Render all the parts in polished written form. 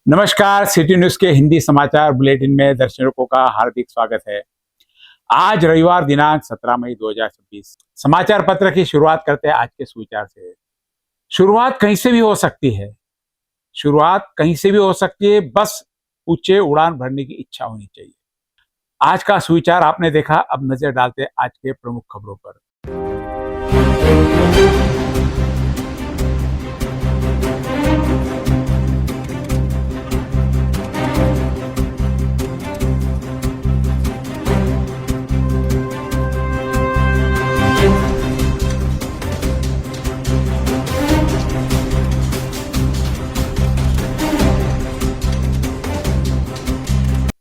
नमस्कार, city news के हिंदी समाचार बुलेटिन में दर्शकों का हार्दिक स्वागत है। आज रविवार दिनांक 17 मई 2026 समाचार पत्र की शुरुआत करते हैं आज के सुविचार से। शुरुआत कहीं से भी हो सकती है, बस ऊंचे उड़ान भरने की इच्छा होनी चाहिए। आज का सुविचार आपने देखा, अब नजर डालते हैं आज के प्रमुख खबरों पर।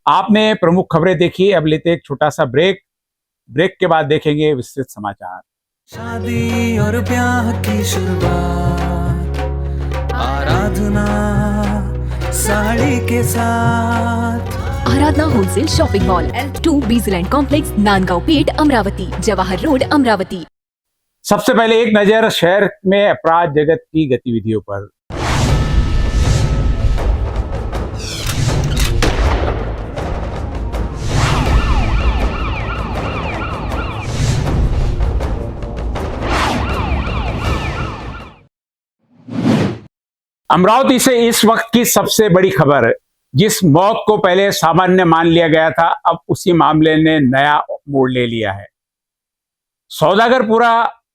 आपने प्रमुख खबरें देखी, अब लेते एक छोटा सा ब्रेक के बाद देखेंगे विस्तृत समाचार। शादी और ब्याह की शुरुआत आराधना साड़ी के साथ। Aaradhana wholesale shopping mall L2 Bizland complex, Nandgaon Peth, Amravati, Jawahar road, Amravati. सबसे पहले एक नजर शहर में अपराध जगत की गतिविधियों पर। अमरावती से इस वक्त की सबसे बड़ी खबर, जिस मौत को पहले सामान्य मान लिया गया था, अब उसी मामले ने नया मोड़ ले लिया है। सौदागरपुरा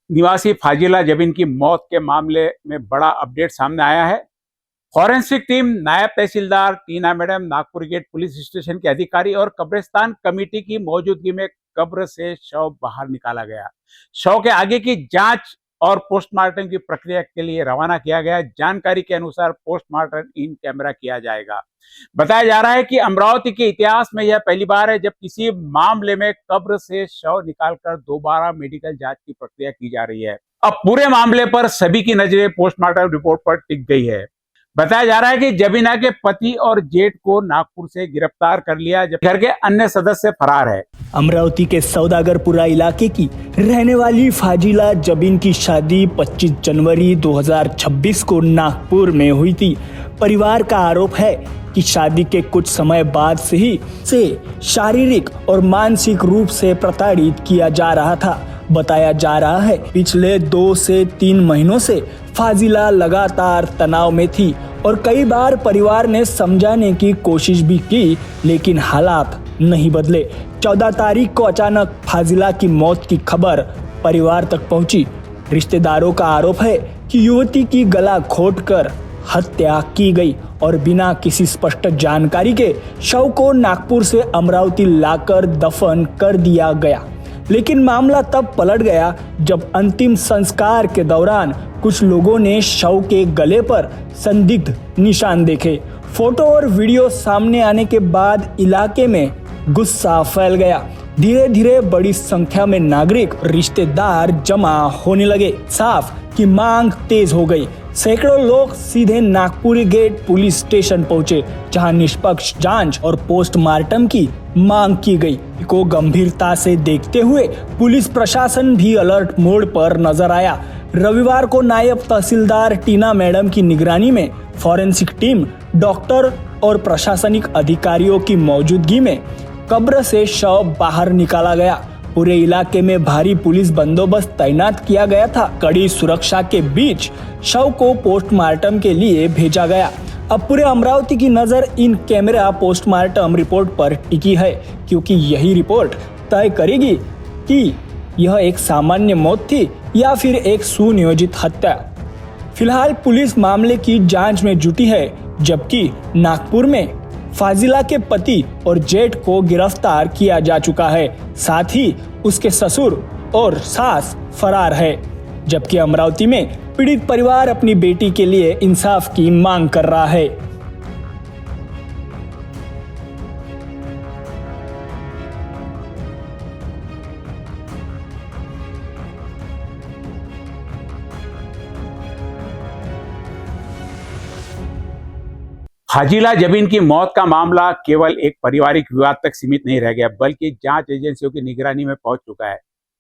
निवासी फाजिला जबीन की मौत के मामले में बड़ा अपडेट सामने आया है। फॉरेंसिक टीम, नायब तहसीलदार Tina madam, Nagpur gate police station के अधिकारी और कब्रिस्तान कमेटी की मौजूदगी में कब्र से शव बाहर निकाला गया। शव के आगे की जांच और पोस्टमार्टम की प्रक्रिया के लिए रवाना किया गया। जानकारी के अनुसार पोस्टमार्टम इन कैमरा किया जाएगा। बताया जा रहा है कि अमरावती के इतिहास में यह पहली बार है जब किसी मामले में कब्र से शव निकालकर दोबारा मेडिकल जांच की प्रक्रिया की जा रही है। अब पूरे मामले पर सभी की नजरें पोस्टमार्टम रिपोर्ट पर टिक गई है। बताया जा रहा है कि जबीना के पति और जेठ को नागपुर से गिरफ्तार कर लिया, जबकि घर के अन्य सदस्य फरार है। अमरावती के सौदागरपुरा इलाके की रहने वाली फाजिला जबीन की शादी 25 जनवरी 2026 को नागपुर में हुई थी। परिवार का आरोप है कि शादी के कुछ समय बाद से शारीरिक और मानसिक रूप से प्रताड़ित किया जा रहा था। बताया जा रहा है पिछले 2 से 3 महीनों से फाजिला लगातार तनाव में थी और कई बार परिवार ने समझाने की कोशिश भी की, लेकिन हालात नहीं बदले। 14 तारीख को अचानक फाजिला की मौत की खबर परिवार तक पहुंची। रिश्तेदारों का आरोप है कि युवती की गला घोंटकर हत्या की गई और बिना किसी स्पष्ट जानकारी के शव को नागपुर से अमरावती लाकर दफन कर दिया गया। लेकिन मामला तब पलट गया जब अंतिम संस्कार के दौरान कुछ लोगों ने शव के गले पर संदिग्ध निशान देखे। फोटो और वीडियो सामने आने के बाद इलाके में गुस्सा फैल गया। धीरे धीरे बड़ी संख्या में नागरिक, रिश्तेदार जमा होने लगे। साफ की मांग तेज हो गई। सैकड़ों लोग सीधे नागपुर गेट पुलिस स्टेशन पहुंचे, जहां निष्पक्ष जांच और पोस्टमार्टम की मांग की गई। को गंभीरता से देखते हुए पुलिस प्रशासन भी अलर्ट मोड पर नजर आया। रविवार को नायब तहसीलदार टीना मैडम की निगरानी में फॉरेंसिक टीम, डॉक्टर और प्रशासनिक अधिकारियों की मौजूदगी में कब्र से शव बाहर निकाला गया। पूरे इलाके में भारी पुलिस बंदोबस्त तैनात किया गया था। कड़ी सुरक्षा के बीच शव को पोस्टमार्टम के लिए भेजा गया। अब पूरे अमरावती की नजर इन कैमरा पोस्टमार्टम रिपोर्ट पर टिकी है, क्योंकि यही रिपोर्ट तय करेगी कि यह एक सामान्य मौत थी या फिर एक सुनियोजित हत्या। फिलहाल पुलिस मामले की जांच में जुटी है, जबकि नागपुर में फाजिला के पति और जेठ को गिरफ्तार किया जा चुका है। साथ ही उसके ससुर और सास फरार है, जबकि अमरावती में पीड़ित परिवार अपनी बेटी के लिए इंसाफ की मांग कर रहा है। फाजिला जबीन की मौत का मामला केवल एक पारिवारिक विवाद तक सीमित नहीं रह गया, बल्कि जांच एजेंसियों की निगरानी में पहुंच चुका है।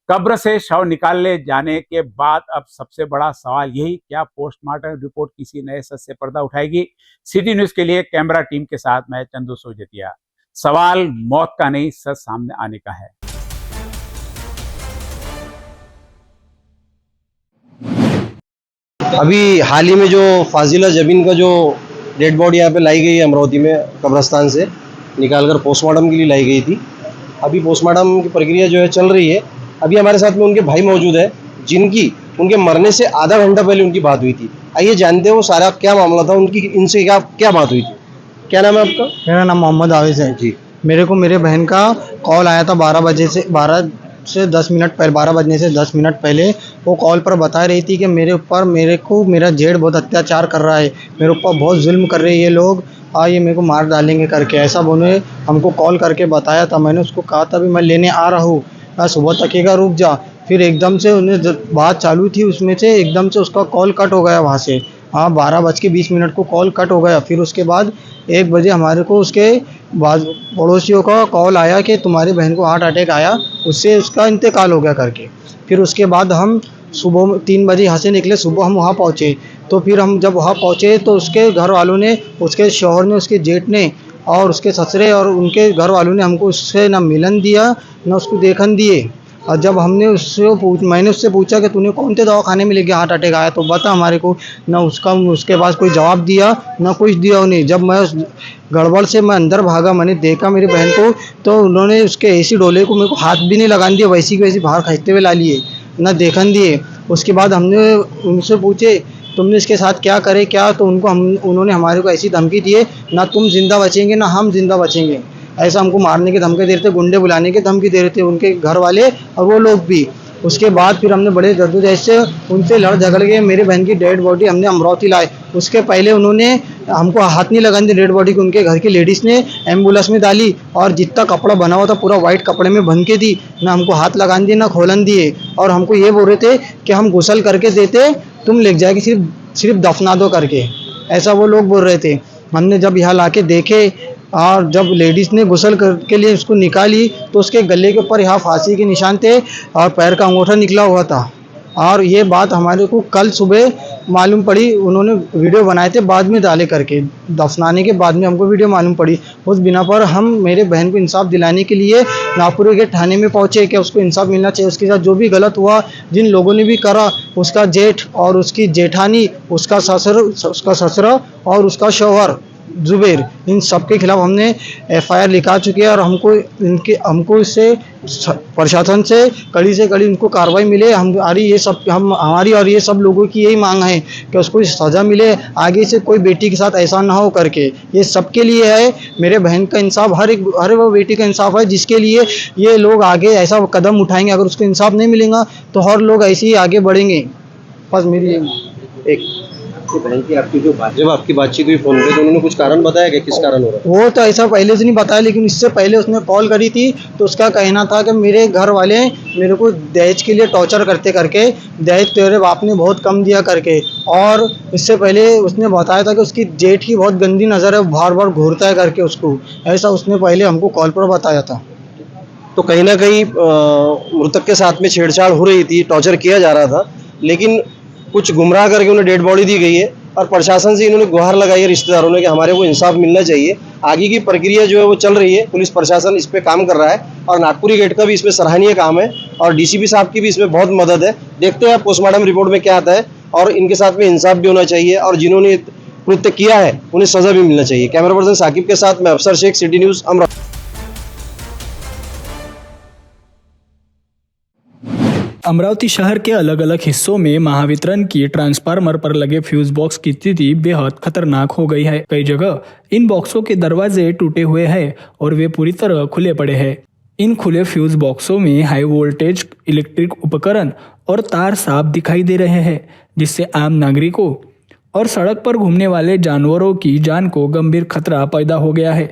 कब्र से शव निकाले जाने के बाद अब सबसे बड़ा सवाल यही, क्या पोस्टमार्टम रिपोर्ट किसी नए सच से पर्दा उठाएगी? सिटी न्यूज के लिए कैमरा टीम के साथ मैं चंदू सोजतिया। सवाल मौत का नहीं, सच सामने आने का है। अभी हाल ही में जो फाजिला जबीन का जो डेड बॉडी यहाँ पे लाई गई है अमरावती में कब्रिस्तान से निकालकर पोस्टमार्टम के लिए लाई गई थी। अभी पोस्टमार्टम की प्रक्रिया जो है चल रही है। अभी हमारे साथ में उनके भाई मौजूद है जिनकी उनके मरने से आधा घंटा पहले उनकी बात हुई थी। आइए जानते हैं वो सारा क्या मामला था, उनकी इनसे क्या बात हुई थी। क्या नाम है आपका? मेरा नाम मोहम्मद आविज़ है जी। मेरे को मेरे बहन का कॉल आया था 12 बजने से 10 मिनट पहले। वो कॉल पर बता रही थी कि मेरे को मेरा जेठ बहुत अत्याचार कर रहा है, मेरे ऊपर बहुत जुल्म कर रहे हैं ये लोग, ये मेरे को मार डालेंगे करके ऐसा उन्होंने हमको कॉल करके बताया था। मैंने उसको कहा था भी मैं लेने आ रहा हूँ, सुबह तकेगा, रुक जा। फिर एकदम से उन्हें बात चालू थी, उसमें से एकदम से उसका कॉल कट हो गया वहाँ से। 12:20 को कॉल कट हो गया। फिर उसके बाद 1 बजे हमारे को उसके बाद पड़ोसियों का कॉल आया कि तुम्हारी बहन को हार्ट अटैक आया, उससे उसका इंतकाल हो गया करके। फिर उसके बाद हम सुबह 3 बजे यहाँ से निकले, सुबह हम वहाँ पहुँचे। तो फिर हम जब वहाँ पहुँचे तो उसके घर वालों ने, उसके शौहर ने, उसके जेठ ने और उसके ससुरे और उनके घर वालों ने हमको उससे ना मिलन दिया ना उसको देखन दिए। और जब मैंने उससे पूछा कि तूने कौन से दवाखाने में लेके हार्ट अटैक आया तो बता हमारे को, ना उसके पास कोई जवाब दिया ना कुछ दिया उन्हें। जब मैं उस गड़बड़ से मैं अंदर भागा, मैंने देखा मेरी बहन को, तो उन्होंने उसके ऐसी डोले को मेरे को हाथ भी नहीं लगाने दिया, वैसी की वैसी बाहर खींचते हुए ला लिए, ना देखन दिए। उसके बाद हमने उनसे पूछे तुमने इसके साथ क्या करे क्या, तो उन्होंने हमारे को ऐसी धमकी दिए, ना तुम जिंदा बचेंगे ना हम जिंदा बचेंगे। ऐसा हमको मारने की धमकी दे रहे थे, गुंडे बुलाने की धमकी दे रहे थे उनके घर वाले और वो लोग भी। उसके बाद फिर हमने बड़े जद्दोजहद से उनसे लड़ झगड़ के मेरी बहन की डेड बॉडी हमने अमरावती लाए। उसके पहले उन्होंने हमको हाथ नहीं लगाने दी डेड बॉडी को, उनके घर की लेडीज़ ने एम्बुलेंस में डाली और जितना कपड़ा बना हुआ था पूरा वाइट कपड़े में बन के दी, ना हमको हाथ लगाने दिए ना खोलन दिए। और हमको ये बोल रहे थे कि हम गुसल करके देते, तुम ले जाएगी सिर्फ दफना दो करके, ऐसा वो लोग बोल रहे थे। हमने जब यहाँ ला के देखे और जब लेडीज़ ने गुसल के लिए उसको निकाली तो उसके गले के ऊपर यहाँ फांसी के निशान थे और पैर का अंगूठा निकला हुआ था। और ये बात हमारे को कल सुबह मालूम पड़ी, उन्होंने वीडियो बनाए थे बाद में डाले करके, दफनाने के बाद में हमको वीडियो मालूम पड़ी। उस बिना पर हम मेरे बहन को इंसाफ दिलाने के लिए नागपुर के थाने में पहुँचे कि उसको इंसाफ मिलना चाहिए। उसके साथ जो भी गलत हुआ, जिन लोगों ने भी करा, उसका जेठ और उसकी जेठानी, उसका ससुरा और उसका शौहर जुबेर, इन सब के खिलाफ हमने FIR लिखा चुके हैं। और हमको इससे प्रशासन से कड़ी से कड़ी उनको कार्रवाई मिले। हमारी और ये सब लोगों की यही मांग है कि उसको सज़ा मिले, आगे से कोई बेटी के साथ ऐसा ना हो करके। ये सबके लिए है, मेरे बहन का इंसाफ, हर वो बेटी का इंसाफ है जिसके लिए ये लोग आगे ऐसा कदम उठाएंगे। अगर उसको इंसाफ नहीं मिलेगा तो हर लोग ऐसे ही आगे बढ़ेंगे। बस मेरी एक बहन की आपकी जब आपकी बातचीत हुई फोन पे तो उन्होंने कुछ कारण बताया कि किस कारण हो रहा है? वो तो ऐसा पहले से नहीं बताया, लेकिन इससे पहले उसने कॉल करी थी तो उसका कहना था कि मेरे घर वाले मेरे को दहेज के लिए टॉर्चर करके दहेज तेरे बाप ने बहुत कम दिया करके। और इससे पहले उसने बताया था कि उसकी जेठ की बहुत गंदी नज़र है, बार बार घूरता है करके उसको, ऐसा उसने पहले हमको कॉल पर बताया था। तो कहीं ना कहीं मृतक के साथ में छेड़छाड़ हो रही थी, टॉर्चर किया जा रहा था, लेकिन कुछ गुमराह करके उन्हें डेड बॉडी दी गई है। और प्रशासन से इन्होंने गुहार लगाई है रिश्तेदारों ने कि हमारे को इंसाफ मिलना चाहिए। आगे की प्रक्रिया जो है वो चल रही है, पुलिस प्रशासन इस पे काम कर रहा है और नागपुरी गेट का भी इसमें सराहनीय काम है और DCP साहब की भी इसमें बहुत मदद है। देखते हैं पोस्टमार्टम रिपोर्ट में क्या आता है और इनके साथ में इंसाफ भी होना चाहिए और जिन्होंने कृत्य किया है उन्हें सजा भी मिलना चाहिए। कैमरा पर्सन साकिब के साथ मैं अफसर शेख, सिटी न्यूज़ अमरावती। अमरावती शहर के अलग अलग हिस्सों में महावितरण की ट्रांसफार्मर पर लगे फ्यूज बॉक्स की स्थिति बेहद खतरनाक हो गई है। कई जगह इन बॉक्सों के दरवाजे टूटे हुए हैं और वे पूरी तरह खुले पड़े हैं। इन खुले फ्यूज बॉक्सों में हाई वोल्टेज इलेक्ट्रिक उपकरण और तार साफ दिखाई दे रहे हैं, जिससे आम नागरिकों और सड़क पर घूमने वाले जानवरों की जान को गंभीर खतरा पैदा हो गया है।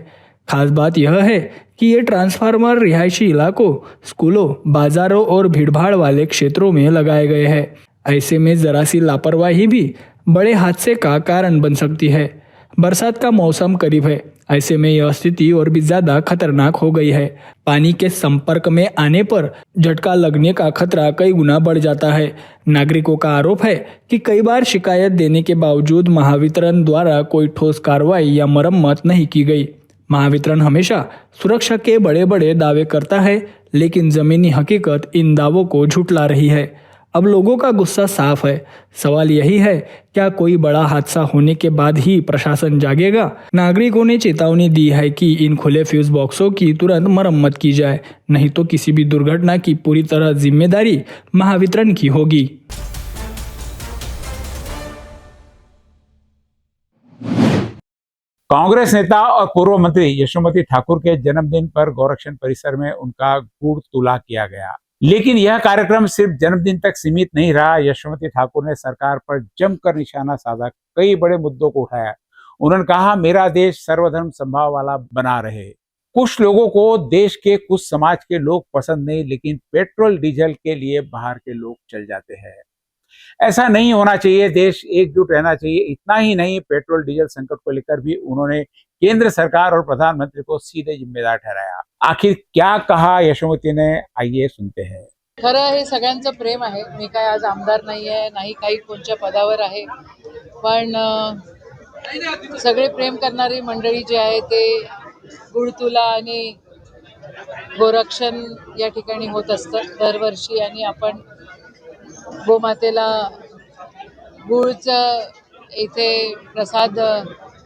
खास बात यह है कि ये ट्रांसफार्मर रिहायशी इलाकों, स्कूलों, बाजारों और भीड़भाड़ वाले क्षेत्रों में लगाए गए हैं। ऐसे में जरा सी लापरवाही भी बड़े हादसे का कारण बन सकती है। बरसात का मौसम करीब है, ऐसे में यह स्थिति और भी ज्यादा खतरनाक हो गई है। पानी के संपर्क में आने पर झटका लगने का खतरा कई गुना बढ़ जाता है। नागरिकों का आरोप है कि कई बार शिकायत देने के बावजूद महावितरण द्वारा कोई ठोस कार्रवाई या मरम्मत नहीं की गई। महावितरण हमेशा सुरक्षा के बड़े बड़े दावे करता है, लेकिन जमीनी हकीकत इन दावों को झुठला रही है। अब लोगों का गुस्सा साफ है। सवाल यही है, क्या कोई बड़ा हादसा होने के बाद ही प्रशासन जागेगा? नागरिकों ने चेतावनी दी है कि इन खुले फ्यूज बॉक्सों की तुरंत मरम्मत की जाए, नहीं तो किसी भी दुर्घटना की पूरी तरह जिम्मेदारी महावितरण की होगी। कांग्रेस नेता और पूर्व मंत्री यशोमती ठाकुर के जन्मदिन पर गोरक्षण परिसर में उनका गुड़ तुला किया गया, लेकिन यह कार्यक्रम सिर्फ जन्मदिन तक सीमित नहीं रहा। यशोमती ठाकुर ने सरकार पर जमकर निशाना साधा, कई बड़े मुद्दों को उठाया। उन्होंने कहा, मेरा देश सर्वधर्म समभाव वाला बना रहे। कुछ लोगों को देश के कुछ समाज के लोग पसंद नहीं, लेकिन पेट्रोल डीजल के लिए बाहर के लोग चल जाते हैं। ऐसा नहीं होना चाहिए, देश एकजुट रहना चाहिए। इतना ही नहीं, पेट्रोल डीजल संकट को लेकर भी उन्होंने केंद्र सरकार और प्रधानमंत्री को सीधे जिम्मेदार ठहराया। आखिर क्या कहा यशोमती ने, आइए सुनते हैं। खरं हे सगळ्यांचं प्रेम आहे। मी काय आज आमदार नाही आहे, नाही काही कोणत्या पदावर आहे, पण सगळे प्रेम करणारी मंडळी जी आहे ते गुळतुला आणि गोरक्षण या ठिकाणी होत असतं दरवर्षी, आणि आपण गोमातेला गुळचं इथे प्रसाद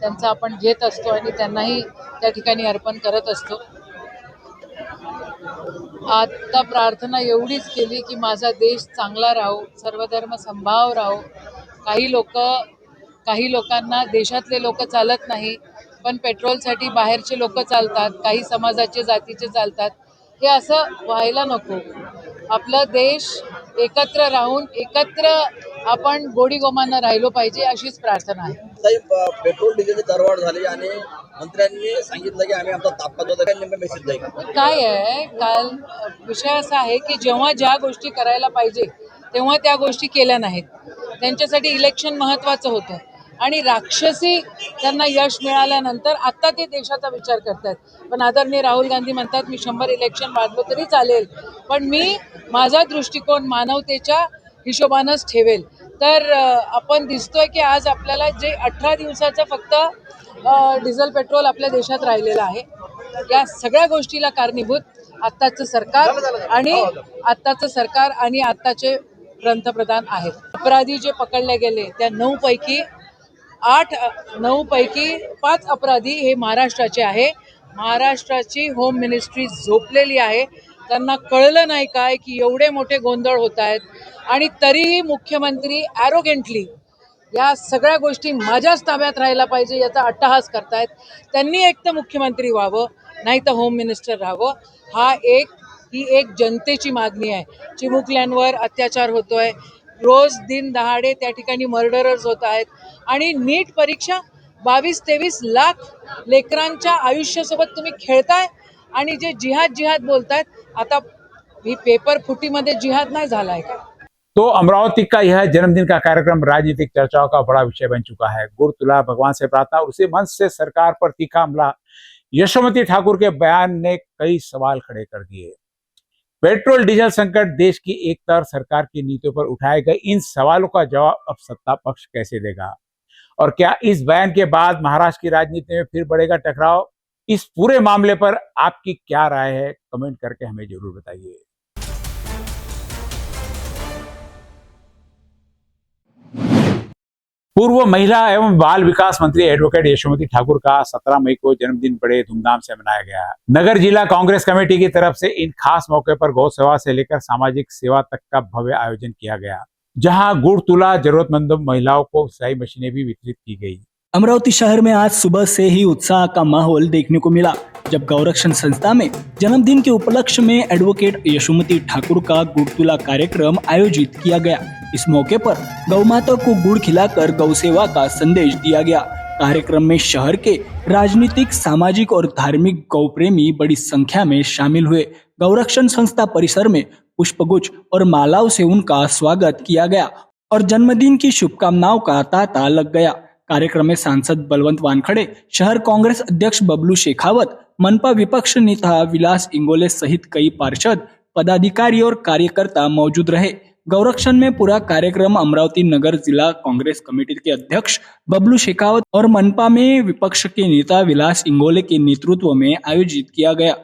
त्यांचा आपण घेत असतो आणि त्यांनाही त्या ठिकाणी अर्पण करत असतो। आता प्रार्थना एवढीच केली की माझा देश चांगला राहो, सर्वधर्म समभाव राहो। काही लोकांना देशातले लोक चालत नाही, पण पेट्रोलसाठी बाहेरचे लोक चालतात, काही समाजाचे जातीचे चालतात। हे असं व्हायला नको। आपला देश एकत्र राहून एकत्र आपण गोडी गोमानं राहिलो पाहिजे, अशीच प्रार्थना आहे। साहेब, पेट्रोल डिझेलची दरवाढ झाली आणि मंत्र्यांनी सांगितलं की आम्ही आमचा तापमान होता, काय नेमका मेसेज जाईल? काय आहे, काल विषय असा आहे की जेव्हा ज्या गोष्टी करायला पाहिजे तेव्हा त्या गोष्टी केल्या नाहीत। त्यांच्यासाठी इलेक्शन महत्त्वाचं होतं आणि राक्षसी त्यांना यश मिळाल्यानंतर आता ते देशाचा विचार करतात। पण आदरणीय राहुल गांधी म्हणतात, मी 100 इलेक्शन वाढलो तरी चालेल, पण मी माझा दृष्टिकोन मानवतेच्या हिशोबानंच ठेवेल। तर आपण दिसतोय की आज आपल्याला जे 18 दिवसाचं फक्त डिझेल पेट्रोल आपल्या देशात राहिलेलं आहे, या सगळ्या गोष्टीला कारणीभूत आत्ताचं सरकार आणि आत्ताचे पंतप्रधान आहेत। अपराधी जे पकडले गेले त्या 9 पैकी 5 अपराधी हे महाराष्ट्राचे आहे। महाराष्ट्राची होम मिनिस्ट्री झोपलेली आहे। त्यांना कळलं नाही काय की एवढे मोठे गोंधळ होत आहेत, आणि तरीही मुख्यमंत्री ॲरोगेंटली या सगळ्या गोष्टी माझ्याच ताब्यात राहायला पाहिजे याचा अट्टहास करतायत। त्यांनी एक तर मुख्यमंत्री व्हावं, नाही तर होम मिनिस्टर राहावं। ही एक जनतेची मागणी आहे। चिमुकल्यांवर अत्याचार होतोय, रोज दिन दहाडे त्या ठिकाणी मर्डरर्स होत आहेत, आणि नीट परीक्षा 22-23 लाख लेकरांच्या आयुष्यासोबत तुम्ही खेळताय, आणि जे जिहाद बोलतायत, आता ही पेपर फुटीमध्ये जिहाद नाही झालाय का? तो अमरावती का यह जन्मदिन का कार्यक्रम राजनीतिक चर्चाओं का बड़ा विषय बन चुका है। गुड़ तुला, भगवान से प्रार्थना और उसी मंच से सरकार पर तीखा हमला। यशोमती ठाकुर के बयान ने कई सवाल खड़े कर दिए। पेट्रोल डीजल संकट, देश की एक तरफ सरकार की नीतियों पर उठाए गए इन सवालों का जवाब अब सत्ता पक्ष कैसे देगा? और क्या इस बयान के बाद महाराष्ट्र की राजनीति में फिर बढ़ेगा टकराव? इस पूरे मामले पर आपकी क्या राय है? कमेंट करके हमें जरूर बताइए। पूर्व महिला एवं बाल विकास मंत्री एडवोकेट यशोमती ठाकुर का 17 मई को जन्मदिन बड़े धूमधाम से मनाया गया। नगर जिला कांग्रेस कमेटी की तरफ से इन खास मौके पर गौ सेवा से लेकर सामाजिक सेवा तक का भव्य आयोजन किया गया, जहां गुड़ तुला, जरूरतमंद महिलाओं को सिलाई मशीनें भी वितरित की गई। अमरावती शहर में आज सुबह से ही उत्साह का माहौल देखने को मिला, जब गौरक्षण संस्था में जन्मदिन के उपलक्ष्य में एडवोकेट यशोमती ठाकुर का गुड़ तुला कार्यक्रम आयोजित किया गया। इस मौके पर गौ माता को गुड़ खिलाकर गौ सेवा का संदेश दिया गया। कार्यक्रम में शहर के राजनीतिक, सामाजिक और धार्मिक गौ प्रेमी बड़ी संख्या में शामिल हुए। गौरक्षण संस्था परिसर में पुष्पगुच्छ और मालाओं से उनका स्वागत किया गया और जन्मदिन की शुभकामनाओं का तांता लग गया। कार्यक्रम में सांसद बलवंत वानखड़े, शहर कांग्रेस अध्यक्ष बबलू शेखावत, मनपा विपक्ष नेता विलास इंगोले सहित कई पार्षद, पदाधिकारी और कार्यकर्ता मौजूद रहे। गौरक्षण में पूरा कार्यक्रम अमरावती नगर जिला कांग्रेस कमेटी के अध्यक्ष बबलू शेखावत और मनपा में विपक्ष के नेता विलास इंगोले के नेतृत्व में आयोजित किया गया।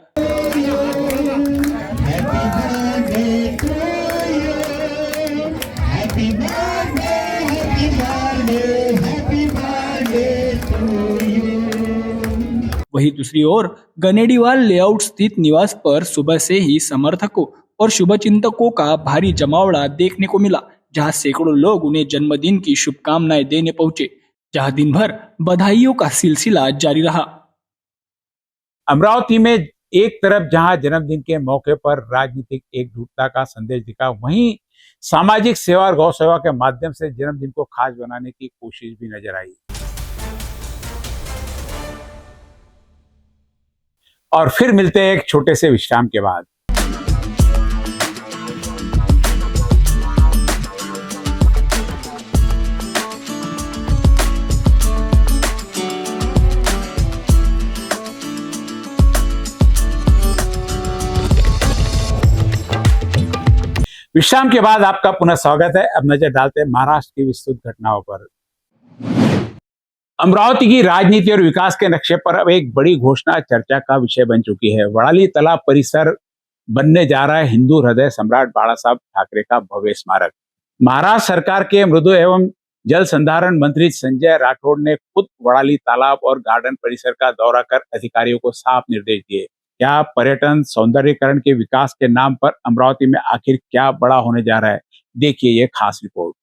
वहीं दूसरी ओर गनेडीवाल लेआउट स्थित निवास पर सुबह से ही समर्थकों और शुभचिंतकों का भारी जमावड़ा देखने को मिला, जहां सैकड़ों लोग उन्हें जन्मदिन की शुभकामनाएं देने पहुंचे, जहां दिन भर बधाइयों का सिलसिला जारी रहा। अमरावती में एक तरफ जहां जन्मदिन के मौके पर राजनीतिक एकजुटता का संदेश दिखा, वहीं सामाजिक सेवा और गौ सेवा के माध्यम से जन्मदिन को खास बनाने की कोशिश भी नजर आई। और फिर मिलते हैं एक छोटे से विश्राम के बाद। विश्राम के बाद आपका पुनः स्वागत है। अब नजर डालते हैं महाराष्ट्र की विस्तृत घटनाओं पर। अमरावती की राजनीति और विकास के नक्शे पर अब एक बड़ी घोषणा चर्चा का विषय बन चुकी है। वड़ाली तालाब परिसर बनने जा रहा है हिंदू हृदय सम्राट बाला साहब ठाकरे का भव्य स्मारक। महाराष्ट्र सरकार के मृदु एवं जल संधारण मंत्री संजय राठौड़ ने खुद वड़ाली तालाब और गार्डन परिसर का दौरा कर अधिकारियों को साफ निर्देश दिए। क्या पर्यटन सौंदर्यीकरण के विकास के नाम पर अमरावती में आखिर क्या बड़ा होने जा रहा है, देखिए ये खास रिपोर्ट।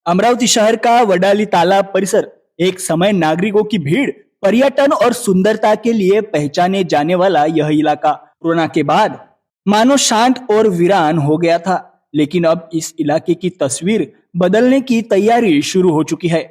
अमरावती शहर का वडाली तालाब परिसर एक समय नागरिकों की भीड़, पर्यटन और सुंदरता के लिए पहचाने जाने वाला यह इलाका कोरोना के बाद मानो शांत और वीरान हो गया था, लेकिन अब इस इलाके की तस्वीर बदलने की तैयारी शुरू हो चुकी है।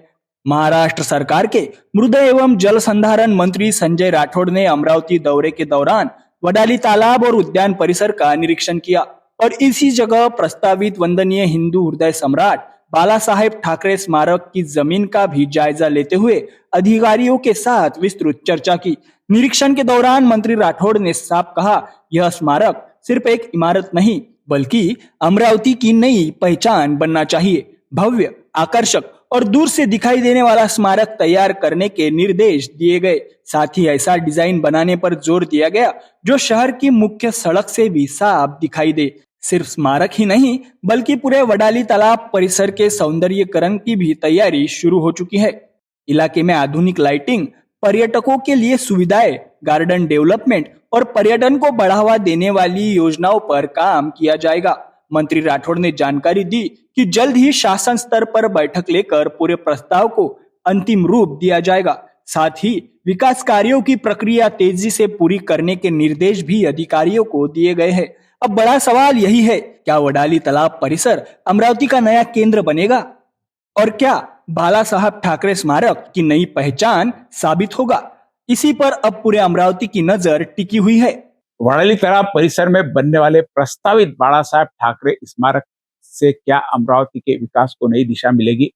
महाराष्ट्र सरकार के मृदा एवं जल संधारण मंत्री संजय राठौड़ ने अमरावती दौरे के दौरान वडाली तालाब और उद्यान परिसर का निरीक्षण किया और इसी जगह प्रस्तावित वंदनीय हिंदू हृदय सम्राट बाला साहेब ठाकरे स्मारक की जमीन का भी जायजा लेते हुए अधिकारियों के साथ विस्तृत चर्चा की। निरीक्षण के दौरान मंत्री राठौड़ ने साफ कहा, यह स्मारक सिर्फ एक इमारत नहीं बल्कि अमरावती की नई पहचान बनना चाहिए। भव्य, आकर्षक और दूर से दिखाई देने वाला स्मारक तैयार करने के निर्देश दिए गए। साथ ही ऐसा डिजाइन बनाने पर जोर दिया गया जो शहर की मुख्य सड़क से भी साफ दिखाई दे। सिर्फ स्मारक ही नहीं बल्कि पूरे वडाली तालाब परिसर के सौंदर्यीकरण की भी तैयारी शुरू हो चुकी है। इलाके में आधुनिक लाइटिंग, पर्यटकों के लिए सुविधाएं, गार्डन डेवलपमेंट और पर्यटन को बढ़ावा देने वाली योजनाओं पर काम किया जाएगा। मंत्री राठौड़ ने जानकारी दी कि जल्द ही शासन स्तर पर बैठक लेकर पूरे प्रस्ताव को अंतिम रूप दिया जाएगा। साथ ही विकास कार्यों की प्रक्रिया तेजी से पूरी करने के निर्देश भी अधिकारियों को दिए गए हैं। अब बड़ा सवाल यही है, क्या वडाली तालाब परिसर अमरावती का नया केंद्र बनेगा और क्या बाला साहब ठाकरे स्मारक की नई पहचान साबित होगा? इसी पर अब पूरे अमरावती की नजर टिकी हुई है। वड़ाली तालाब परिसर में बनने वाले प्रस्तावित बाला साहब ठाकरे स्मारक से क्या अमरावती के विकास को नई दिशा मिलेगी?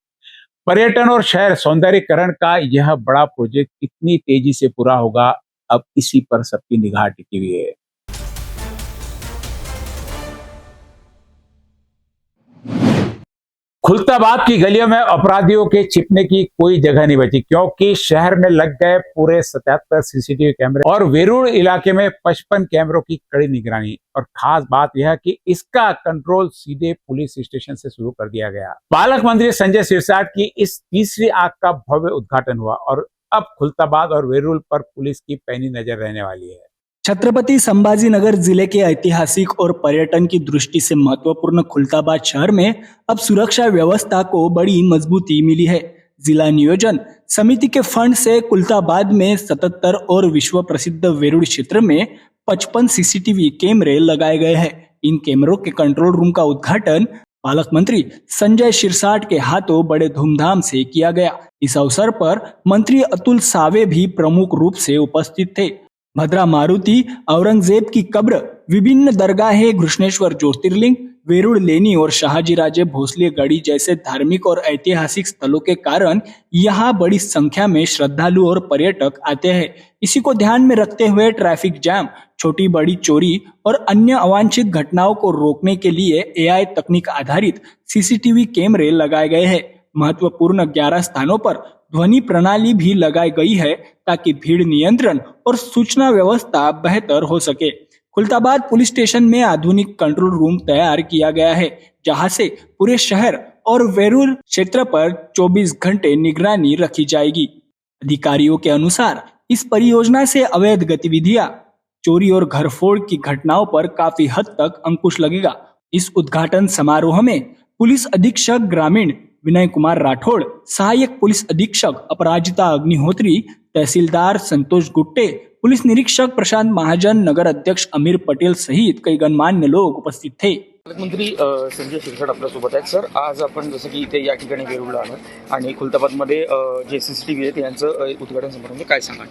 पर्यटन और शहर सौंदर्यीकरण का यह बड़ा प्रोजेक्ट कितनी तेजी से पूरा होगा, अब इसी पर सबकी निगाह टिकी हुई है। खुलताबाद की गलियों में अपराधियों के छिपने की कोई जगह नहीं बची, क्योंकि शहर में लग गए पूरे 77 सीसीटीवी कैमरे और वेरूड़ इलाके में 55 कैमरों की कड़ी निगरानी। और खास बात यह कि इसका कंट्रोल सीधे पुलिस स्टेशन से शुरू कर दिया गया। पालक मंत्री संजय सिरसाट की इस तीसरी आंख का भव्य उद्घाटन हुआ और अब खुलताबाद और वेरूड़ पर पुलिस की पैनी नजर रहने वाली है। छत्रपति संभाजीनगर जिले के ऐतिहासिक और पर्यटन की दृष्टि से महत्वपूर्ण खुलताबाद शहर में अब सुरक्षा व्यवस्था को बड़ी मजबूती मिली है। जिला नियोजन समिति के फंड से खुलताबाद में 77 और विश्व प्रसिद्ध वेरूड़ क्षेत्र में 55 सीसीटीवी कैमरे लगाए गए हैं। इन कैमरों के कंट्रोल रूम का उद्घाटन पालक मंत्री संजय सिरसाट के हाथों बड़े धूमधाम से किया गया। इस अवसर पर मंत्री अतुल सावे भी प्रमुख रूप से उपस्थित थे। भद्रा मारुति, औरंगजेब की कब्र, विभिन्न दरगाहें, घृष्णेश्वर ज्योतिर्लिंग, वेरुड़ लेनी और शाहजीराजे भोसले गढ़ी जैसे धार्मिक और ऐतिहासिक स्थलों के कारण यहाँ बड़ी संख्या में श्रद्धालु और पर्यटक आते हैं। इसी को ध्यान में रखते हुए ट्रैफिक जाम, छोटी बड़ी चोरी और अन्य अवांछित घटनाओं को रोकने के लिए AI तकनीक आधारित CCTV कैमरे लगाए गए हैं। महत्वपूर्ण 11 स्थानों पर ध्वनि प्रणाली भी लगाई गई है ताकि भीड़ नियंत्रण और सूचना व्यवस्था बेहतर हो सके। खुलताबाद पुलिस स्टेशन में आधुनिक कंट्रोल रूम तैयार किया गया है, जहां से पूरे शहर और वेरुड़ क्षेत्र पर 24 घंटे निगरानी रखी जाएगी। अधिकारियों के अनुसार इस परियोजना से अवैध गतिविधियां, चोरी और घरफोड़ की घटनाओं पर काफी हद तक अंकुश लगेगा। इस उद्घाटन समारोह में पुलिस अधीक्षक ग्रामीण विनय कुमार राठौड़, सहायक पुलिस अधीक्षक अपराजिता अग्निहोत्री, तहसीलदार संतोष गुट्टे, पुलिस निरीक्षक प्रशांत महाजन, नगर अध्यक्ष अमीर पटेल सहित काही गणमान्य लोक उपस्थित थे। पालकमंत्री संजय शिरसाट आपल्यासोबत आहेत. सर, आज आपण जसं की इथे या ठिकाणी वेरुळला आहात आणि खुलताबादमध्ये जे CCTV आहेत यांचं उद्घाटन समारंभ काय सांगाल?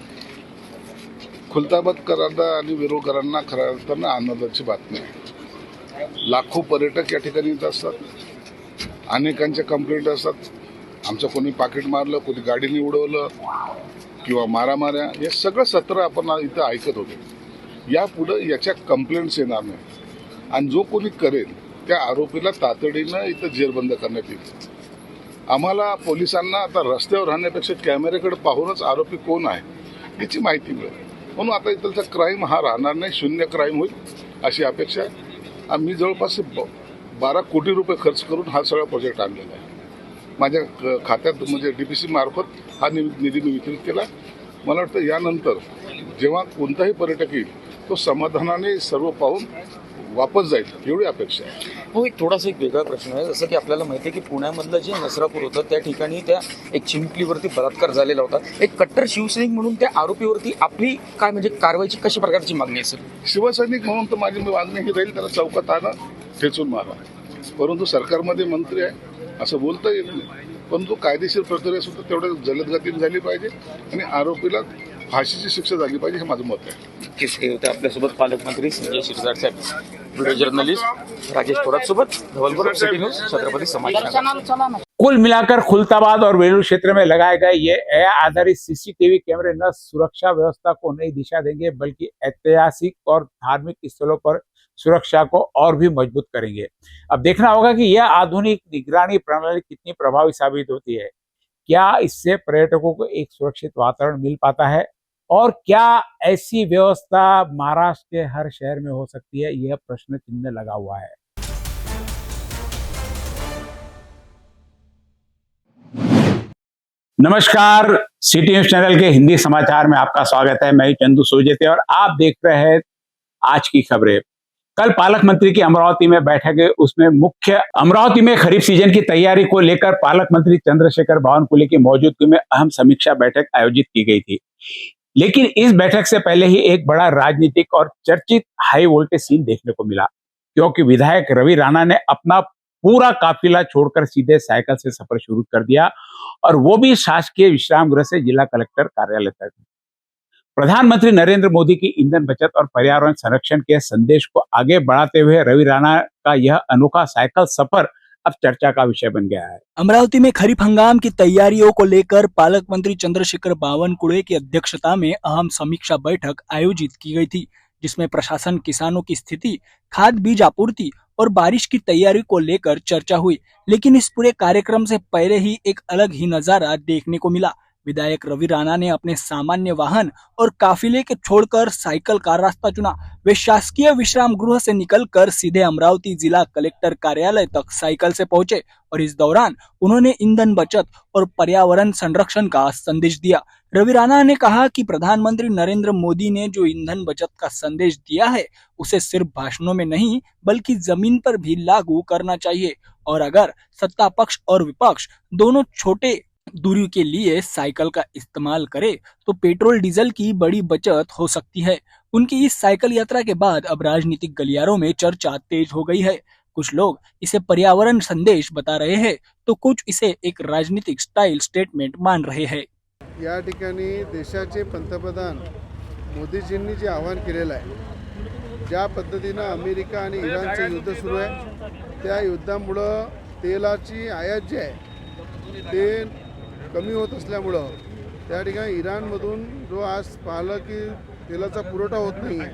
खुलताबादकरांना आणि वेरुळकरांना खऱ्या अर्थानं आनंदाची बातमी आहे. लाखो पर्यटक या ठिकाणी येत असतात, अनेकांच्या कंप्लेंट असतात, आमचं कोणी पाकिट मारलं, कोणी गाडीने उडवलं किंवा मारामाऱ्या, हे सगळं सत्र आपण इथं ऐकत होतो. यापुढं याच्या कंप्लेंट्स येणार नाही आणि जो कोणी करेल त्या आरोपीला तातडीनं इथं जेरबंद करण्यात येईल. आम्हाला पोलिसांना आता रस्त्यावर राहण्यापेक्षा कॅमेऱ्याकडे पाहूनच आरोपी कोण आहे याची माहिती मिळेल. म्हणून आता इथलचा क्राईम हा राहणार नाही, शून्य क्राईम होईल अशी अपेक्षा आहे. आम्ही जवळपास 12 कोटी रुपये खर्च करून हा सगळा प्रोजेक्ट आणलेला आहे. माझ्या खात्यात म्हणजे DPC मार्फत हा निधी मी वितरित केला. मला वाटतं यानंतर जेव्हा कोणताही पर्यटक येईल तो समाधानाने सर्व पाहून वापस जाईल एवढी अपेक्षा आहे. हो, एक थोडासा एक वेगळा प्रश्न आहे. जसं की आपल्याला माहिती आहे की पुण्यामधलं जे नसरापूर होतं त्या ठिकाणी त्या एक चिमुकलीवरती बलात्कार झालेला होता. एक कट्टर शिवसैनिक म्हणून त्या आरोपीवरती आपली काय म्हणजे कारवाईची कशा प्रकारची मागणी असेल? शिवसैनिक म्हणून तर माझी मागणी ही राहील, त्याला चौकात आणा, ठेचून मारा. परंतु सरकारमध्ये मंत्री आहे असं बोलता येत नाही. परंतु कायदेशीर प्रक्रिया सुद्धा तेवढ्या जलद गतीने झाली पाहिजे आणि आरोपीला फाशीची शिक्षा झाली पाहिजे हे माझं मत आहे. नक्कीच हे होते आपल्यासोबत पालकमंत्री संजय शिरसाट साहेब. व्हिडिओ जर्नलिस्ट राजेश थोरात सोबत धवलपुर सिटी न्यूज, छत्रपति समाचार. कुल मिलाकर खुलताबाद और वेलूर क्षेत्र में लगाए गए ये AI आधारित CCTV कैमरे न सुरक्षा व्यवस्था को नई दिशा देंगे बल्कि ऐतिहासिक और धार्मिक स्थलों पर सुरक्षा को और भी मजबूत करेंगे. अब देखना होगा कि यह आधुनिक निगरानी प्रणाली कितनी प्रभावी साबित होती है. क्या इससे पर्यटकों को एक सुरक्षित वातावरण मिल पाता है और क्या ऐसी व्यवस्था महाराष्ट्र के हर शहर में हो सकती है, यह प्रश्न चिन्ह लगा हुआ है. नमस्कार, सिटी न्यूज चैनल के हिंदी समाचार में आपका स्वागत है. मैं चंदू सोजेते और आप देख रहे हैं आज की खबरें. कल पालक मंत्री की अमरावती में बैठक है, उसमें मुख्य अमरावती में खरीफ सीजन की तैयारी को लेकर पालक मंत्री चंद्रशेखर बावनकुले की मौजूदगी में अहम समीक्षा बैठक आयोजित की गई थी. लेकिन इस बैठक से पहले ही एक बड़ा राजनीतिक और चर्चित हाई वोल्टेज सीन देखने को मिला, क्योंकि विधायक रवि राणा ने अपना पूरा काफिला छोड़कर सीधे साइकिल से सफर शुरू कर दिया और वो भी शासकीय विश्राम गृह से जिला कलेक्टर कार्यालय तक. प्रधानमंत्री नरेंद्र मोदी की ईंधन बचत और पर्यावरण संरक्षण के संदेश को आगे बढ़ाते हुए रवि राणा का यह अनोखा साइकिल सफर अब चर्चा का विषय बन गया है. अमरावती में खरीफ हंगाम की तैयारियों को लेकर पालक मंत्री चंद्रशेखर बावनकुले की अध्यक्षता में अहम समीक्षा बैठक आयोजित की गई थी, जिसमें प्रशासन, किसानों की स्थिति, खाद बीज आपूर्ति और बारिश की तैयारी को लेकर चर्चा हुई. लेकिन इस पूरे कार्यक्रम से पहले ही एक अलग ही नजारा देखने को मिला. विधायक रवि राणा ने अपने सामान्य वाहन और काफिले के छोड़कर साइकिल का रास्ता चुना. वे शासकीय विश्राम गृह से निकलकर सीधे अमरावती जिला कलेक्टर कार्यालय तक साइकिल से पहुंचे और इस दौरान उन्होंने ईंधन बचत और पर्यावरण संरक्षण का संदेश दिया. रवि राणा ने कहा कि प्रधानमंत्री नरेंद्र मोदी ने जो ईंधन बचत का संदेश दिया है उसे सिर्फ भाषणों में नहीं बल्कि जमीन पर भी लागू करना चाहिए. और अगर सत्ता पक्ष और विपक्ष दोनों छोटे दूरी के लिए साइकिल का इस्तेमाल करे तो पेट्रोल डीजल की बड़ी बचत हो सकती है. उनकी इस साइकिल यात्रा के बाद अब राजनीतिक गलियारों में चर्चा तेज हो गई है. कुछ लोग इसे पर्यावरण संदेश बता रहे हैं तो कुछ इसे एक राजनीतिक स्टाइल स्टेटमेंट मान रहे हैं. या ठिकाणी देशाचे पंतप्रधान मोदीजींनी जे आवाहन केलेलं आहे ज्या पद्धतीनं अमेरिका आणि इराणचं युद्ध सुरू आहे, त्या युद्धामुळं तेलाची आयात जी आहे ते कमी होत असल्यामुळं त्या ठिकाणी इराणमधून जो आज पाहिलं की तेलाचा पुरवठा होत नाही आहे,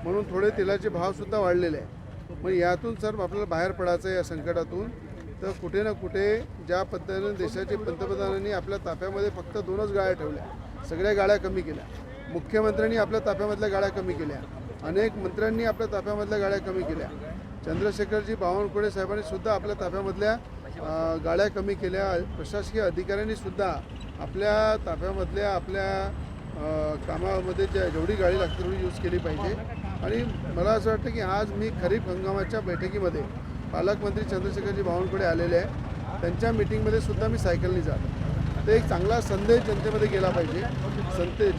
म्हणून थोडे तेलाचे भावसुद्धा वाढलेले आहे. मग यातून सर आपल्याला बाहेर पडायचं आहे या संकटातून. तर कुठे ना कुठे ज्या पद्धतीने देशाचे पंतप्रधानांनी आपल्या ताफ्यामध्ये फक्त 2च गाड्या ठेवल्या, सगळ्या गाड्या कमी केल्या. मुख्यमंत्र्यांनी आपल्या ताफ्यामधल्या गाड्या कमी केल्या, अनेक मंत्र्यांनी आपल्या ताफ्यामधल्या गाड्या कमी केल्या. चंद्रशेखरजी बावनकुळे साहेबांनी सुद्धा आपल्या ताफ्यामधल्या गाड्या कमी केल्या. प्रशासकीय अधिकाऱ्यांनी सुद्धा आपल्या ताफ्यामधल्या आपल्या कामामध्ये जेवढी गाडी लागते तेवढी यूज केली पाहिजे. आणि मला असं वाटतं की आज मी खरीप हंगामाच्या बैठकीमध्ये पालकमंत्री चंद्रशेखरजी बावनकुळे आलेले आहे, त्यांच्या मिटिंगमध्ये सुद्धा मी सायकलनी जातो. ते एक चांगला संदेश जनतेमध्ये गेला पाहिजे.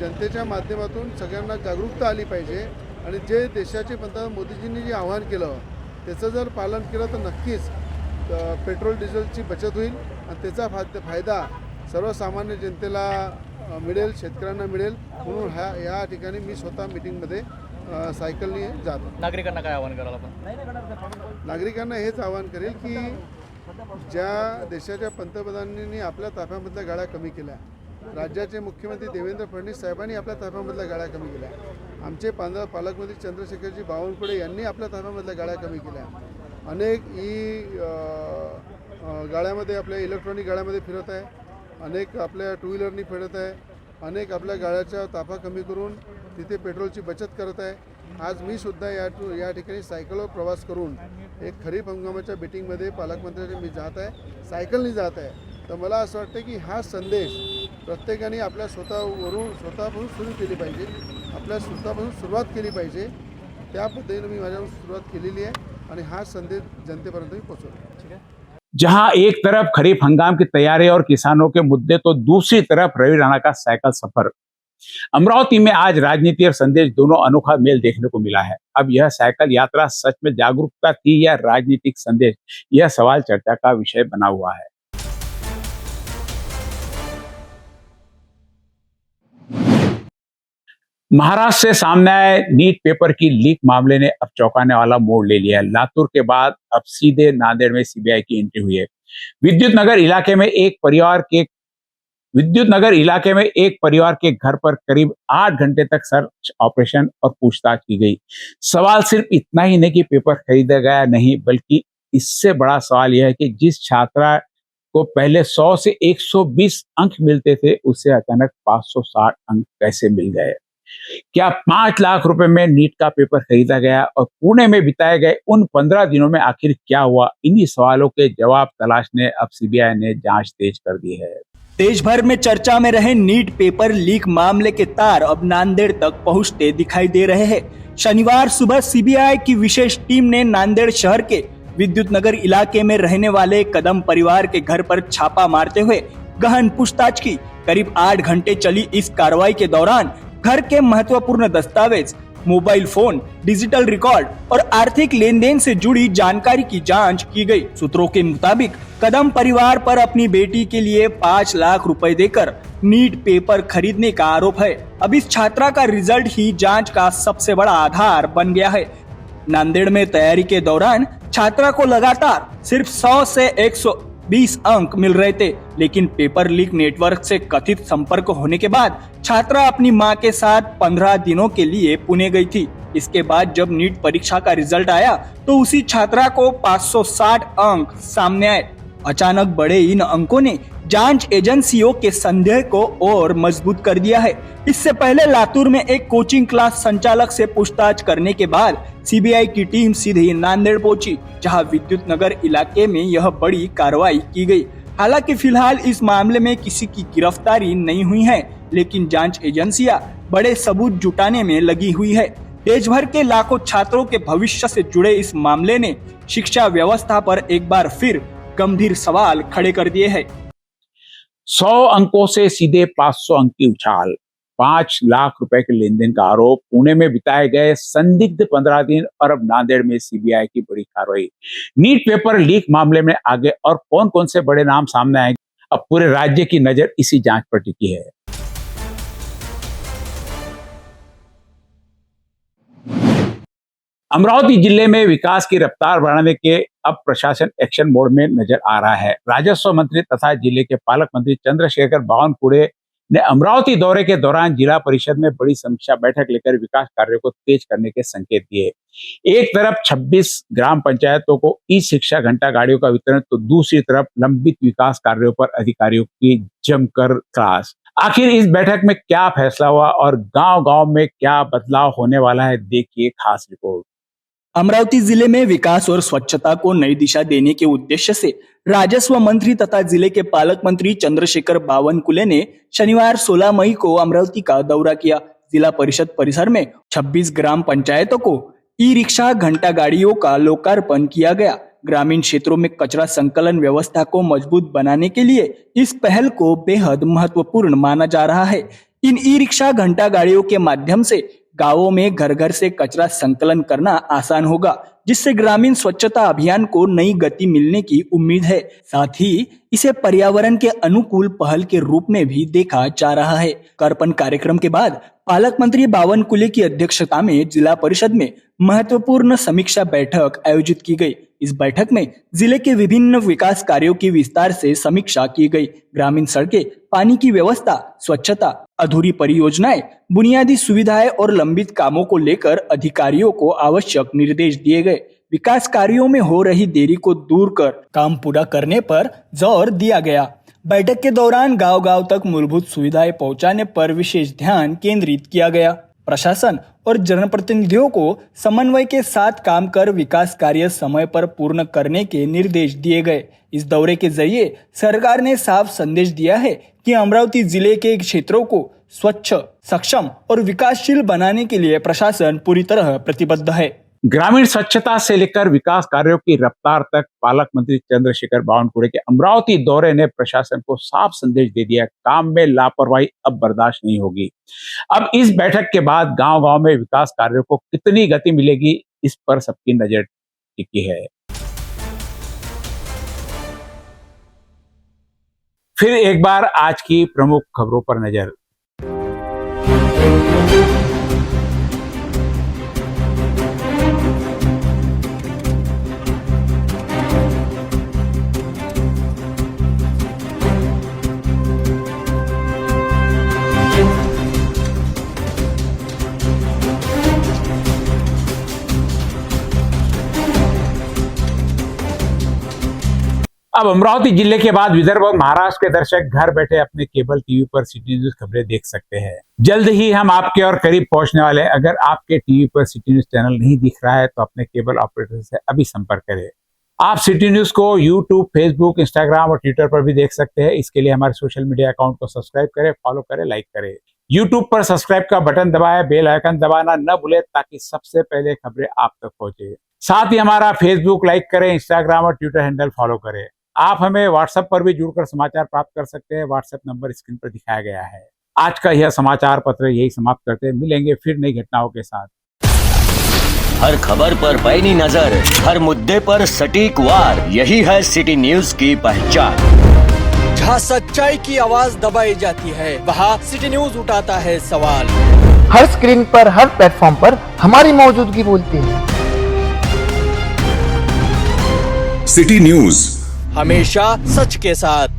जनतेच्या माध्यमातून सगळ्यांना जागरूकता आली पाहिजे. आणि जे देशाचे पंतप्रधान मोदीजींनी जे आवाहन केलं त्याचं जर पालन केलं तर नक्कीच पेट्रोल डिझेलची बचत होईल आणि त्याचा फायदा सर्वसामान्य जनतेला मिळेल, शेतकऱ्यांना मिळेल. म्हणून या ठिकाणी मी स्वतः मिटिंगमध्ये सायकलनी जातो. नागरिकांना काय आवाहन करायला आपण? नागरिकांना हेच आवाहन करेल की ज्या देशाच्या पंतप्रधानांनी आपल्या ताफ्यामधल्या गाड्या कमी केल्या, राज्याचे मुख्यमंत्री देवेंद्र फडणवीस साहेबांनी आपल्या ताफ्यामधल्या गाड्या कमी केल्या, आमचे पालकमंत्री चंद्रशेखरजी बावनकुळे यांनी आपल्या ताफ्यामधल्या गाड्या कमी केल्या, अनेक गाड्यामध्ये आपल्या इलेक्ट्रॉनिक गाड्यामध्ये फिरत आहे, अनेक आपल्या टू व्हीलरनी फिरत आहे, अनेक आपल्या गाड्याच्या ताफा कमी करून तिथे पेट्रोलची बचत करत आहे. आज मी सुद्धा या ठिकाणी सायकलवर प्रवास करून एक खरीप हंगामाच्या मीटिंगमध्ये पालकमंत्र्यांनी मी जात आहे, सायकलनी जात आहे. तर मला असं वाटतं की हा संदेश प्रत्येकाने आपल्या स्वतःपासून सुरू केली पाहिजे, आपल्या स्वतःपासून सुरुवात केली पाहिजे. त्या पद्धतीने मी माझ्यावर सुरुवात केलेली आहे आणि हा संदेश जनतेपर्यंत मी पोहोचवतो. जहां एक तरफ खरीफ हंगाम की तैयारी और किसानों के मुद्दे, तो दूसरी तरफ रवि राणा का साइकिल सफर। अमरावती में आज राजनीति और संदेश दोनों अनोखा मेल देखने को मिला है। अब यह साइकिल यात्रा सच में जागरूकता थी या राजनीतिक संदेश, यह सवाल चर्चा का विषय बना हुआ है। महाराष्ट्र से सामने आए नीट पेपर की लीक मामले ने अब चौंकाने वाला मोड़ ले लिया है। लातूर के बाद अब सीधे नांदेड़ में सीबीआई की एंट्री हुई है। विद्युत नगर इलाके में एक परिवार के घर पर करीब 8 घंटे तक सर्च ऑपरेशन और पूछताछ की गई। सवाल सिर्फ इतना ही नहीं कि पेपर खरीदा गया नहीं, बल्कि इससे बड़ा सवाल यह है कि जिस छात्रा को पहले 100 से 120 अंक मिलते थे, उससे अचानक 560 अंक कैसे मिल गए। क्या 5 लाख रुपए में नीट का पेपर खरीदा गया और पुणे में बिताए गए उन 15 दिनों में आखिर क्या हुआ? इन्हीं सवालों के जवाब तलाशने अब सीबीआई ने जांच तेज कर दी है। देश भर में चर्चा में रहे नीट पेपर लीक मामले के तार अब नांदेड़ तक पहुंचते दिखाई दे रहे हैं। शनिवार सुबह सीबीआई की विशेष टीम ने नांदेड़ शहर के विद्युत नगर इलाके में रहने वाले कदम परिवार के घर पर छापा मारते हुए गहन पूछताछ की। करीब 8 घंटे चली इस कार्रवाई के दौरान घर के महत्वपूर्ण दस्तावेज, मोबाइल फोन, डिजिटल रिकॉर्ड और आर्थिक लेन देन से जुड़ी जानकारी की जांच की गई। सूत्रों के मुताबिक कदम परिवार पर अपनी बेटी के लिए 5 लाख रुपए देकर नीट पेपर खरीदने का आरोप है। अब इस छात्रा का रिजल्ट ही जांच का सबसे बड़ा आधार बन गया है। नांदेड़ में तैयारी के दौरान छात्रा को लगातार सिर्फ 100 से 120 अंक मिल रहे थे, लेकिन पेपर लीक नेटवर्क से कथित संपर्क होने के बाद छात्रा अपनी मां के साथ 15 दिनों के लिए पुणे गई थी। इसके बाद जब नीट परीक्षा का रिजल्ट आया तो उसी छात्रा को 560 अंक सामने आए। अचानक बढ़े इन अंकों ने जांच एजेंसियों के संदेह को और मजबूत कर दिया है। इससे पहले लातूर में एक कोचिंग क्लास संचालक से पूछताछ करने के बाद सीबीआई की टीम सीधे नांदेड़ पहुंची, जहां विद्युत नगर इलाके में यह बड़ी कार्रवाई की गई। हालांकि फिलहाल इस मामले में किसी की गिरफ्तारी नहीं हुई है, लेकिन जांच एजेंसियां बड़े सबूत जुटाने में लगी हुई है। देश भर के लाखों छात्रों के भविष्य से जुड़े इस मामले ने शिक्षा व्यवस्था पर एक बार फिर गंभीर सवाल खड़े कर दिए हैं। 100 अंकों से सीधे 500 अंक की उछाल, 5 लाख रुपए के लेन देन का आरोप, पुणे में बिताए गए संदिग्ध 15 दिन और अब नांदेड़ में सीबीआई की बड़ी कार्रवाई। नीट पेपर लीक मामले में आगे और कौन कौन से बड़े नाम सामने आएंगे, अब पूरे राज्य की नजर इसी जांच पर टिकी है। अमरावती जिले में विकास की रफ्तार बढ़ाने के अब प्रशासन एक्शन मोड में नजर आ रहा है। राजस्व मंत्री तथा जिले के पालक मंत्री चंद्रशेखर बावनकुळे ने अमरावती दौरे के दौरान जिला परिषद में बड़ी समीक्षा बैठक लेकर विकास कार्यों को तेज करने के संकेत दिए। एक तरफ 26 ग्राम पंचायतों को ई शिक्षा घंटा गाड़ियों का वितरण, तो दूसरी तरफ लंबित विकास कार्यों पर अधिकारियों की जमकर क्लास। आखिर इस बैठक में क्या फैसला हुआ और गांव-गांव में क्या बदलाव होने वाला है, देखिए खास रिपोर्ट। अमरावती जिले में विकास और स्वच्छता को नई दिशा देने के उद्देश्य से राजस्व मंत्री तथा जिले के पालक मंत्री चंद्रशेखर बावनकुळे ने शनिवार 16 मई को अमरावती का दौरा किया। जिला परिषद परिसर में 26 ग्राम पंचायतों को ई रिक्शा घंटा गाड़ियों का लोकार्पण किया गया। ग्रामीण क्षेत्रों में कचरा संकलन व्यवस्था को मजबूत बनाने के लिए इस पहल को बेहद महत्वपूर्ण माना जा रहा है। इन ई रिक्शा घंटा गाड़ियों के माध्यम से गांवों में घर घर से कचरा संकलन करना आसान होगा, जिससे ग्रामीण स्वच्छता अभियान को नई गति मिलने की उम्मीद है। साथ ही इसे पर्यावरण के अनुकूल पहल के रूप में भी देखा जा रहा है। कर्पण कार्यक्रम के बाद पालक मंत्री बावनकुळे की अध्यक्षता में जिला परिषद में महत्वपूर्ण समीक्षा बैठक आयोजित की गई। इस बैठक में जिले के विभिन्न विकास कार्यों की विस्तार से समीक्षा की गई। ग्रामीण सड़कें, पानी की व्यवस्था, स्वच्छता, अधूरी परियोजनाएं, बुनियादी सुविधाएं और लंबित कामों को लेकर अधिकारियों को आवश्यक निर्देश दिए गए। विकास कार्यों में हो रही देरी को दूर कर काम पूरा करने पर जोर दिया गया। बैठक के दौरान गांव-गांव तक मूलभूत सुविधाएं पहुंचाने पर विशेष ध्यान केंद्रित किया गया। प्रशासन और जनप्रतिनिधियों को समन्वय के साथ काम कर विकास कार्य समय पर पूर्ण करने के निर्देश दिए गए। इस दौरे के जरिए सरकार ने साफ संदेश दिया है कि अमरावती जिले के क्षेत्रों को स्वच्छ, सक्षम और विकासशील बनाने के लिए प्रशासन पूरी तरह प्रतिबद्ध है। ग्रामीण स्वच्छता से लेकर विकास कार्यों की रफ्तार तक पालक मंत्री चंद्रशेखर बावनकुळे के अमरावती दौरे ने प्रशासन को साफ संदेश दे दिया, काम में लापरवाही अब बर्दाश्त नहीं होगी। अब इस बैठक के बाद गांव-गांव में विकास कार्यों को कितनी गति मिलेगी, इस पर सबकी नजर टिकी है। फिर एक बार आज की प्रमुख खबरों पर नजर। अब अमरावती जिले के बाद विदर्भ और महाराष्ट्र के दर्शक घर बैठे अपने केबल टीवी पर सिटी न्यूज खबरें देख सकते हैं। जल्द ही हम आपके और करीब पहुंचने वाले हैं। अगर आपके टीवी पर सिटी न्यूज चैनल नहीं दिख रहा है तो अपने केबल ऑपरेटर से अभी संपर्क करें। आप सिटी न्यूज को यूट्यूब, फेसबुक, इंस्टाग्राम और ट्विटर पर भी देख सकते हैं। इसके लिए हमारे सोशल मीडिया अकाउंट को सब्सक्राइब करें, फॉलो करें, लाइक करें। यूट्यूब पर सब्सक्राइब का बटन दबाएं, बेल आइकन दबाना न भूलें ताकि सबसे पहले खबरें आप तक पहुंचे। साथ ही हमारा फेसबुक लाइक करें, इंस्टाग्राम और ट्विटर हैंडल फॉलो करें। आप हमें व्हाट्सएप पर भी जुड़कर समाचार प्राप्त कर सकते हैं। व्हाट्सएप नंबर स्क्रीन पर दिखाया गया है। आज का यह समाचार पत्र यही समाप्त करते हैं। मिलेंगे फिर नई घटनाओं के साथ। हर खबर पर पैनी नजर, हर मुद्दे पर सटीक वार, यही है सिटी न्यूज की पहचान। जहाँ सच्चाई की आवाज दबाई जाती है, वहाँ सिटी न्यूज उठाता है सवाल। हर स्क्रीन पर, हर प्लेटफॉर्म पर हमारी मौजूदगी बोलती है। सिटी न्यूज हमेशा सच के साथ।